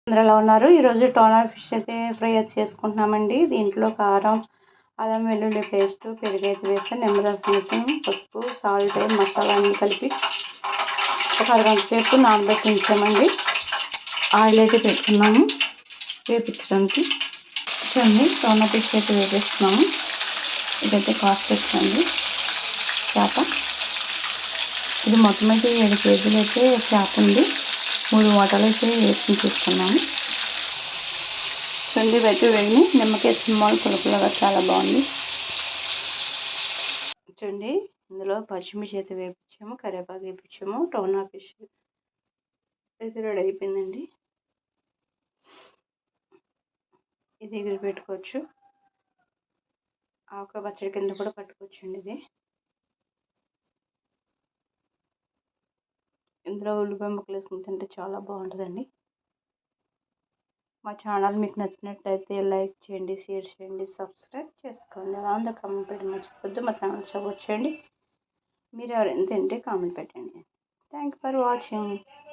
అందరూ ఎలా ఉన్నారు? ఈరోజు టోనా ఫిష్ అయితే ఫ్రై చేసుకుంటున్నామండి. దీంట్లో కారం, అల్లం వెల్లుల్లి పేస్ట్, పెరుగైతే వేసి నిమ్మరసం వేసి పసుపు, సాల్ట్, మసాలా అన్నీ కలిపి ఒక అరగంట సేపు నానబెట్టి ఉంచామండి. ఆయిల్ అయితే పెట్టుకున్నాము వేపించడానికి. చూడండి, టోనా ఫిష్ అయితే వేసేస్తున్నాము. ఇదైతే కాస్ట్ వచ్చండి చేప. ఇది మొత్తం అయితే 7 కేజీలు అయితే చేప ఉంది. 3 వాటాలు అయితే వేసుకుని తీసుకున్నాము. చూడండి, ఇవైతే వేగిని నిమ్మకాయ సినిమాలు పులుపులుగా చాలా బాగుంది. చూడండి, ఇందులో పచ్చిమిర్చి అయితే వేపించాము, కరివేపాకు వేపించాము. టోనా ఫిష్ అయితే రెడీ అయిపోయిందండి. ఇది ఎగిరి పెట్టుకోవచ్చు, ఆకు పచ్చడి కింద కూడా పట్టుకోవచ్చు అండి. ఇది ఇందులో ఉల్లిపాయ ముక్కలు వేసుకుని తింటే చాలా బాగుంటుందండి. మా ఛానల్ మీకు నచ్చినట్లయితే లైక్ చేయండి, షేర్ చేయండి, సబ్స్క్రైబ్ చేసుకోండి. అలా ఉందో కామెంట్ పెట్టండి మర్చిపోద్దు. మా ఛానల్ సపోర్ట్ చేయండి. మీరు ఎవరైనా తింటే కామెంట్ పెట్టండి. Thank you for watching.